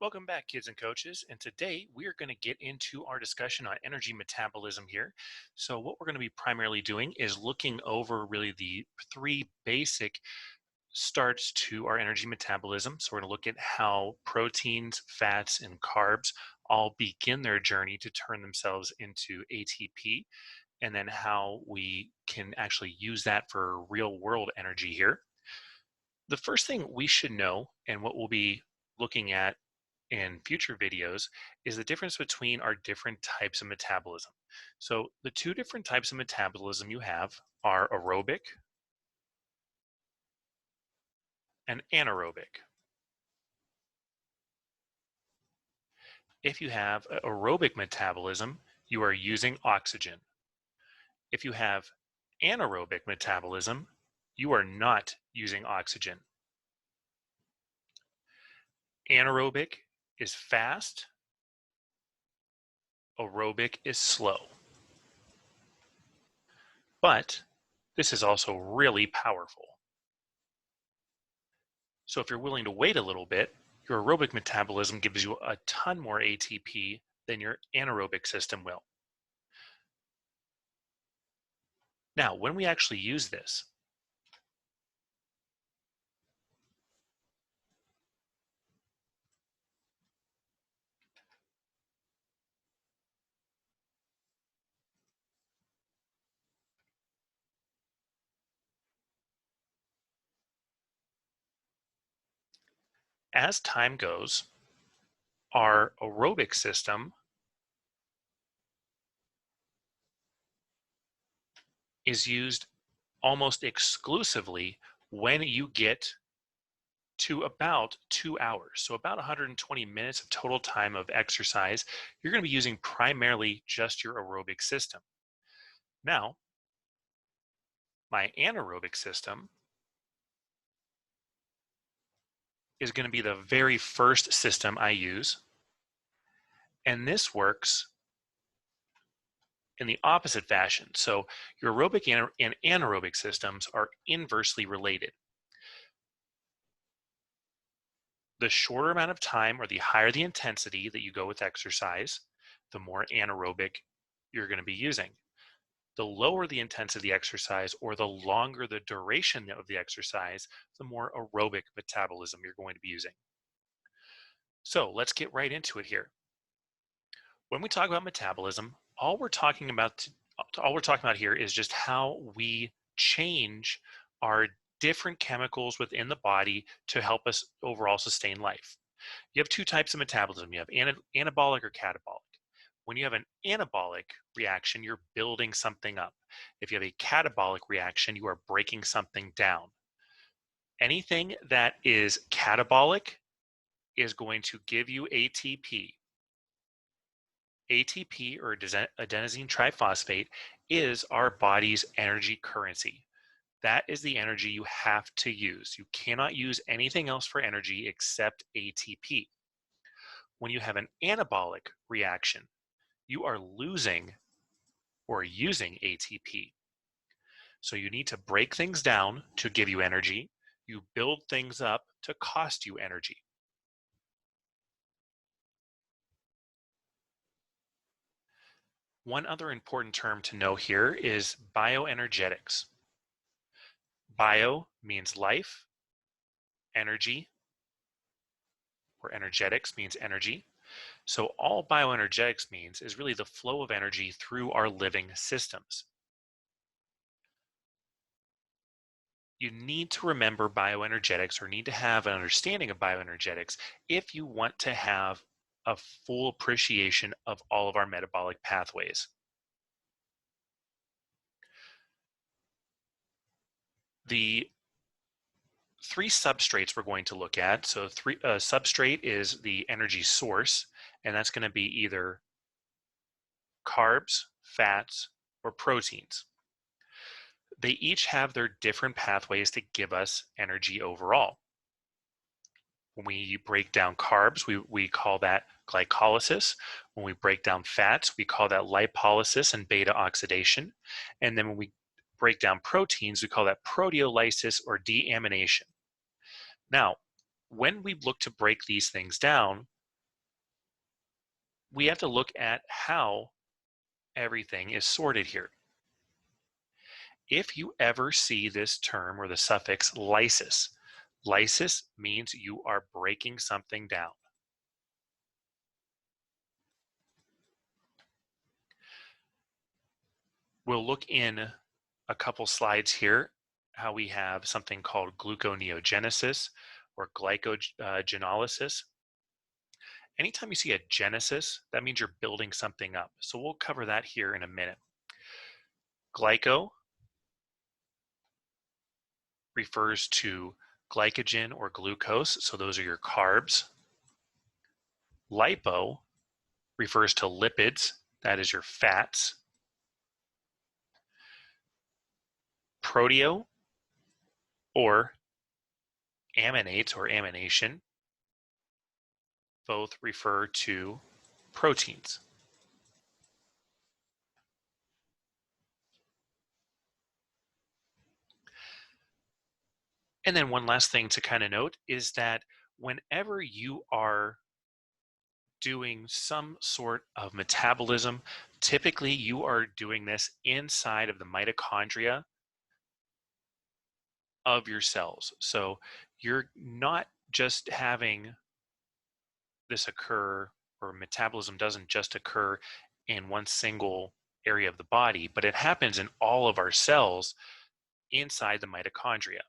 Welcome back, kids and coaches. And today we are going to get into our discussion on energy metabolism here. So, what we're going to be primarily doing is looking over really the three basic starts to our energy metabolism. So, we're going to look at how proteins, fats, and carbs all begin their journey to turn themselves into ATP, and then how we can actually use that for real world energy here. The first thing we should know, and what we'll be looking at in future videos, is the difference between our different types of metabolism. So the two different types of metabolism you have are aerobic and anaerobic. If you have aerobic metabolism, you are using oxygen. If you have anaerobic metabolism, you are not using oxygen. Anaerobic is fast, aerobic is slow. But this is also really powerful. So if you're willing to wait a little bit, your aerobic metabolism gives you a ton more ATP than your anaerobic system will. Now, when we actually use this, as time goes, our aerobic system is used almost exclusively when you get to about 2 hours. So about 120 minutes of total time of exercise, you're going to be using primarily just your aerobic system. Now, my anaerobic system is going to be the very first system I use. And this works in the opposite fashion. So your aerobic and anaerobic systems are inversely related. The shorter amount of time or the higher the intensity that you go with exercise, the more anaerobic you're going to be using. The lower the intensity of the exercise or the longer the duration of the exercise, the more aerobic metabolism you're going to be using. So let's get right into it here. When we talk about metabolism, all we're talking about here is just how we change our different chemicals within the body to help us overall sustain life. You have two types of metabolism. You have anabolic or catabolic. When you have an anabolic reaction, you're building something up. If you have a catabolic reaction, you are breaking something down. Anything that is catabolic is going to give you ATP. ATP, or adenosine triphosphate, is our body's energy currency. That is the energy you have to use. You cannot use anything else for energy except ATP. When you have an anabolic reaction, you are losing or using ATP. So you need to break things down to give you energy. You build things up to cost you energy. One other important term to know here is bioenergetics. Bio means life, energy, or energetics means energy. So all bioenergetics means is really the flow of energy through our living systems. You need to remember bioenergetics, or need to have an understanding of bioenergetics, if you want to have a full appreciation of all of our metabolic pathways. The three substrates we're going to look at. So substrate is the energy source, and that's going to be either carbs, fats, or proteins. They each have their different pathways to give us energy overall. When we break down carbs, we call that glycolysis. When we break down fats, we call that lipolysis and beta oxidation. And then when we break down proteins, we call that proteolysis or deamination. Now, when we look to break these things down, we have to look at how everything is sorted here. If you ever see this term or the suffix lysis, lysis means you are breaking something down. We'll look in a couple slides here how we have something called gluconeogenesis or glycogenolysis. Anytime you see a genesis, that means you're building something up. So we'll cover that here in a minute. Glyco refers to glycogen or glucose, so those are your carbs. Lipo refers to lipids, that is your fats. Proteo or aminates or amination both refer to proteins. And then one last thing to kind of note is that whenever you are doing some sort of metabolism, typically you are doing this inside of the mitochondria of your cells. So you're not just having this occur, or metabolism doesn't just occur in one single area of the body, but it happens in all of our cells inside the mitochondria.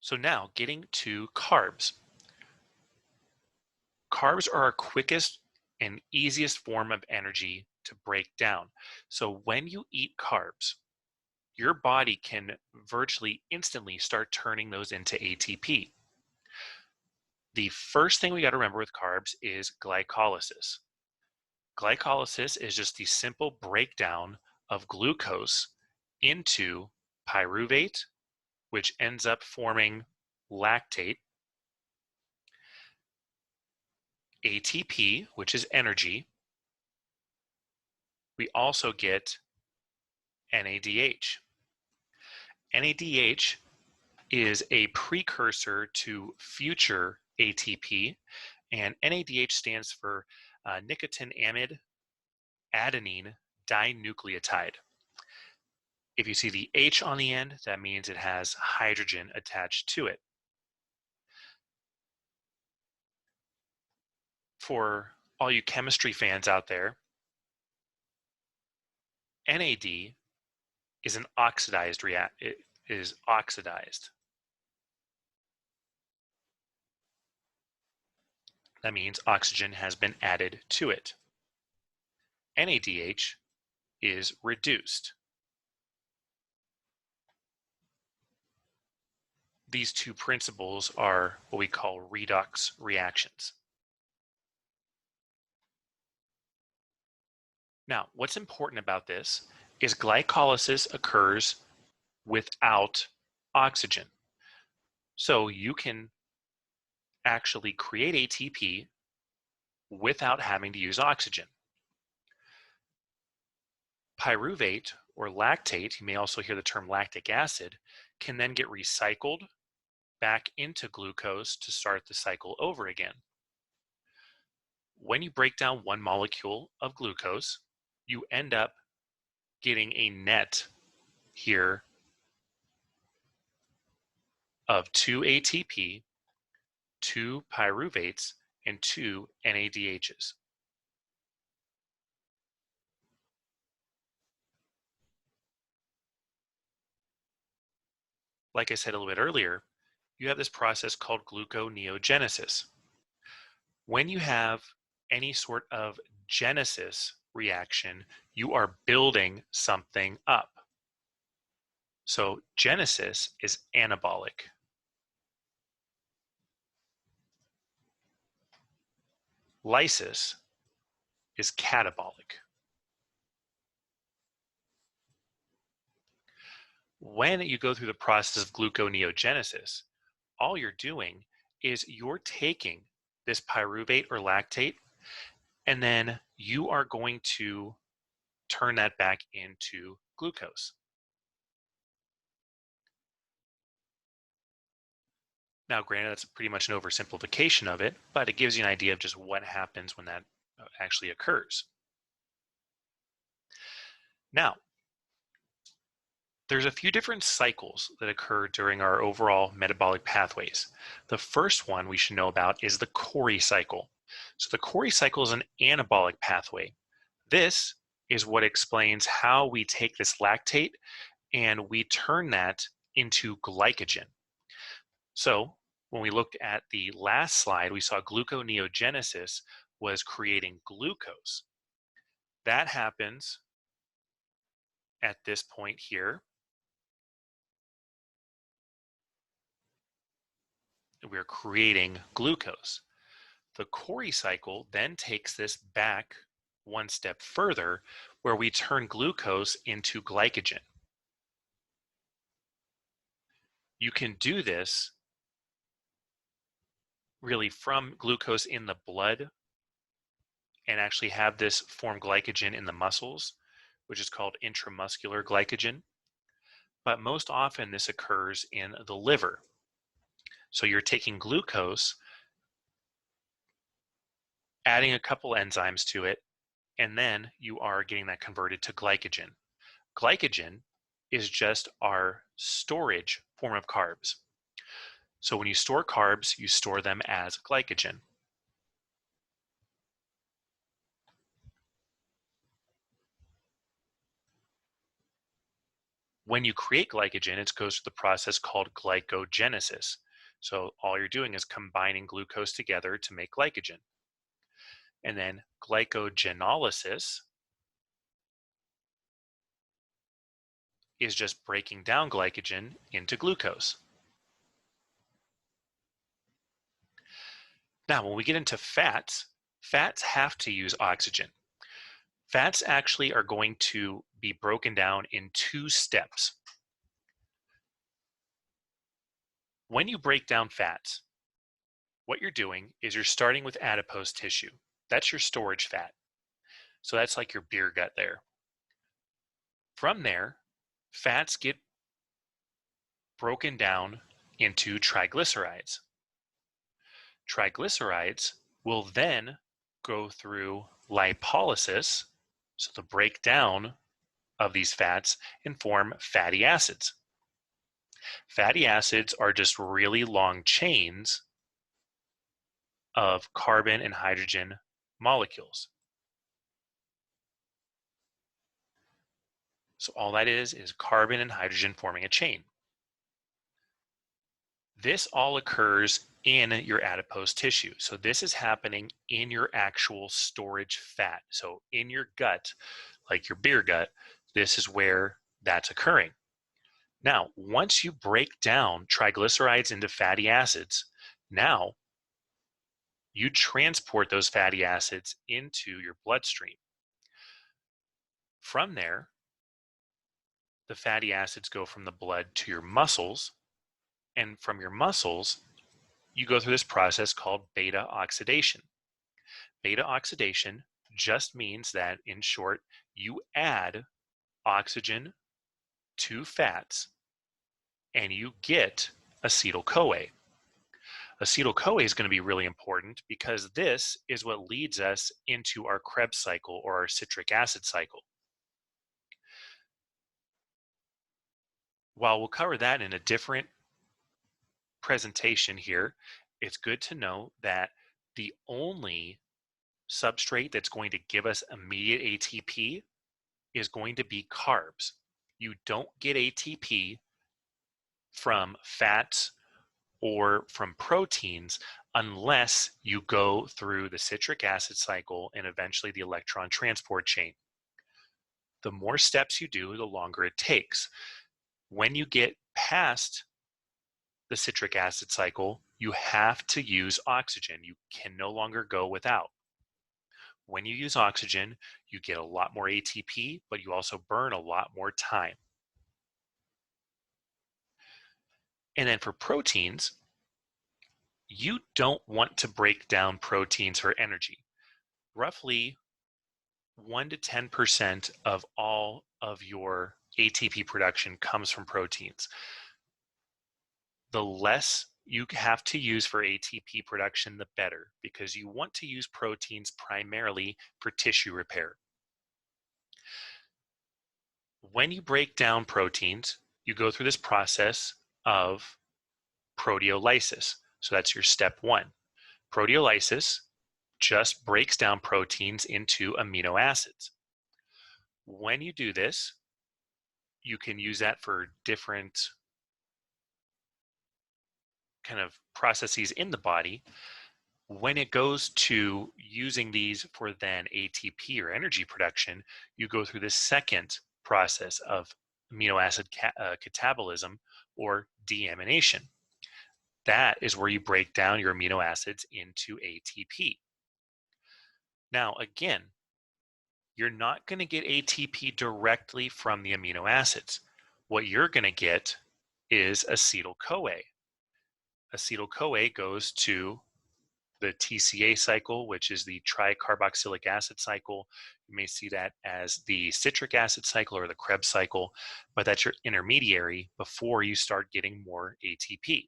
So now getting to carbs. Carbs are our quickest and easiest form of energy to break down. So when you eat carbs, your body can virtually instantly start turning those into ATP. The first thing we got to remember with carbs is glycolysis. Glycolysis is just the simple breakdown of glucose into pyruvate, which ends up forming lactate, ATP, which is energy. We also get NADH. NADH is a precursor to future ATP, and NADH stands for nicotinamide adenine dinucleotide. If you see the H on the end, that means it has hydrogen attached to it. For all you chemistry fans out there, NAD is an oxidized it is oxidized. That means oxygen has been added to it. NADH is reduced. These two principles are what we call redox reactions. Now, what's important about this is glycolysis occurs without oxygen. So you can actually create ATP without having to use oxygen. Pyruvate or lactate, you may also hear the term lactic acid, can then get recycled back into glucose to start the cycle over again. When you break down one molecule of glucose, you end up getting a net here of 2 ATP, 2 pyruvates, and 2 NADHs. Like I said a little bit earlier, you have this process called gluconeogenesis. When you have any sort of genesis reaction, you are building something up. So genesis is anabolic. Lysis is catabolic. When you go through the process of gluconeogenesis, all you're doing is you're taking this pyruvate or lactate, and then you are going to turn that back into glucose. Now, granted, that's pretty much an oversimplification of it, but it gives you an idea of just what happens when that actually occurs. Now, there's a few different cycles that occur during our overall metabolic pathways. The first one we should know about is the Cori cycle. So the Cori cycle is an anabolic pathway. This is what explains how we take this lactate and we turn that into glycogen. So when we looked at the last slide, we saw gluconeogenesis was creating glucose. That happens at this point here. We're creating glucose. The Cori cycle then takes this back one step further, where we turn glucose into glycogen. You can do this really from glucose in the blood and actually have this form glycogen in the muscles, which is called intramuscular glycogen. But most often this occurs in the liver. So you're taking glucose, adding a couple enzymes to it, and then you are getting that converted to glycogen. Glycogen is just our storage form of carbs. So when you store carbs, you store them as glycogen. When you create glycogen, it goes through the process called glycogenesis. So all you're doing is combining glucose together to make glycogen. And then glycogenolysis is just breaking down glycogen into glucose. Now, when we get into fats, fats have to use oxygen. Fats actually are going to be broken down in two steps. When you break down fats, what you're doing is you're starting with adipose tissue. That's your storage fat. So that's like your beer gut there. From there, fats get broken down into triglycerides. Triglycerides will then go through lipolysis, so the breakdown of these fats, and form fatty acids. Fatty acids are just really long chains of carbon and hydrogen molecules. So all that is carbon and hydrogen forming a chain. This all occurs in your adipose tissue. So this is happening in your actual storage fat. So in your gut, like your beer gut, this is where that's occurring. Now, once you break down triglycerides into fatty acids, now you transport those fatty acids into your bloodstream. From there, the fatty acids go from the blood to your muscles, and from your muscles, you go through this process called beta oxidation. Beta oxidation just means that, in short, you add oxygen to fats and you get acetyl-CoA. Acetyl-CoA is going to be really important because this is what leads us into our Krebs cycle or our citric acid cycle. While we'll cover that in a different presentation here, it's good to know that the only substrate that's going to give us immediate ATP is going to be carbs. You don't get ATP from fats or from proteins unless you go through the citric acid cycle and eventually the electron transport chain. The more steps you do, the longer it takes. When you get past the citric acid cycle, you have to use oxygen. You can no longer go without. When you use oxygen, you get a lot more ATP, but you also burn a lot more time. And then for proteins, you don't want to break down proteins for energy. Roughly 1 to 10% of all of your ATP production comes from proteins. The less you have to use for ATP production, the better, because you want to use proteins primarily for tissue repair. When you break down proteins, you go through this process of proteolysis. So that's your step one. Proteolysis just breaks down proteins into amino acids. When you do this, you can use that for different kind of processes in the body. When it goes to using these for then ATP or energy production, you go through the second process of amino acid catabolism or deamination. That is where you break down your amino acids into ATP. Now, again, you're not going to get ATP directly from the amino acids. What you're going to get is acetyl-CoA. Acetyl-CoA goes to the TCA cycle, which is the tricarboxylic acid cycle. You may see that as the citric acid cycle or the Krebs cycle, but that's your intermediary before you start getting more ATP.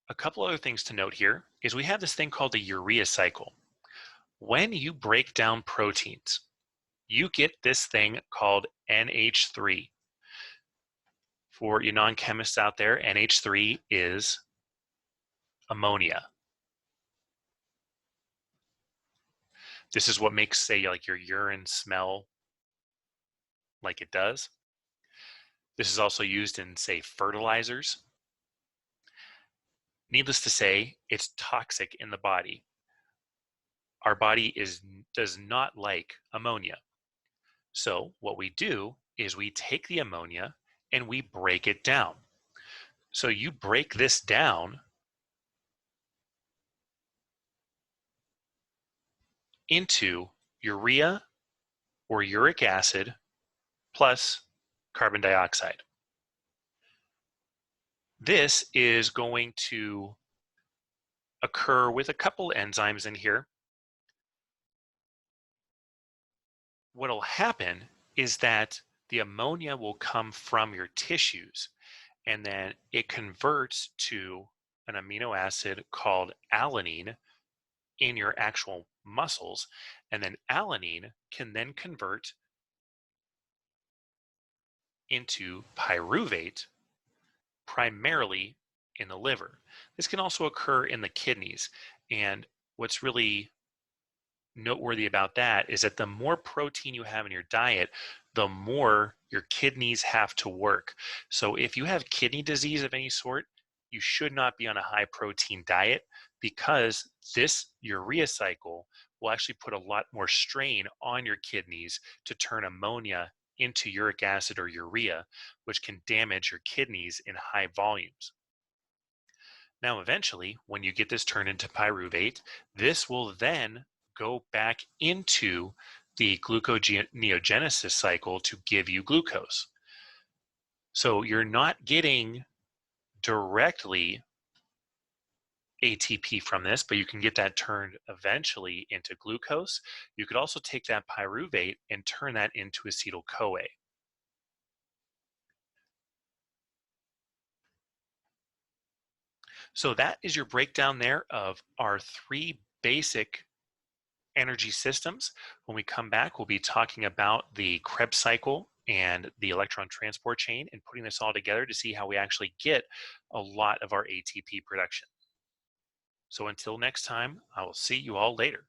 A couple other things to note here is we have this thing called the urea cycle. When you break down proteins, you get this thing called NH3. For you non-chemists out there, NH3 is ammonia. This is what makes, say, like your urine smell like it does. This is also used in, say, fertilizers. Needless to say, it's toxic in the body. Our body does not like ammonia. So what we do is we take the ammonia and we break it down. So you break this down into urea or uric acid plus carbon dioxide. This is going to occur with a couple enzymes in here. What will happen is that the ammonia will come from your tissues, and then it converts to an amino acid called alanine in your actual muscles, and then alanine can then convert into pyruvate primarily in the liver. This can also occur in the kidneys, and what's really noteworthy about that is that the more protein you have in your diet, the more your kidneys have to work. So if you have kidney disease of any sort, you should not be on a high protein diet, because this urea cycle will actually put a lot more strain on your kidneys to turn ammonia into uric acid or urea, which can damage your kidneys in high volumes. Now, eventually, when you get this turned into pyruvate, this will then go back into the gluconeogenesis cycle to give you glucose. So you're not getting directly ATP from this, but you can get that turned eventually into glucose. You could also take that pyruvate and turn that into acetyl-CoA. So that is your breakdown there of our three basic energy systems. When we come back, we'll be talking about the Krebs cycle and the electron transport chain and putting this all together to see how we actually get a lot of our ATP production. So until next time, I will see you all later.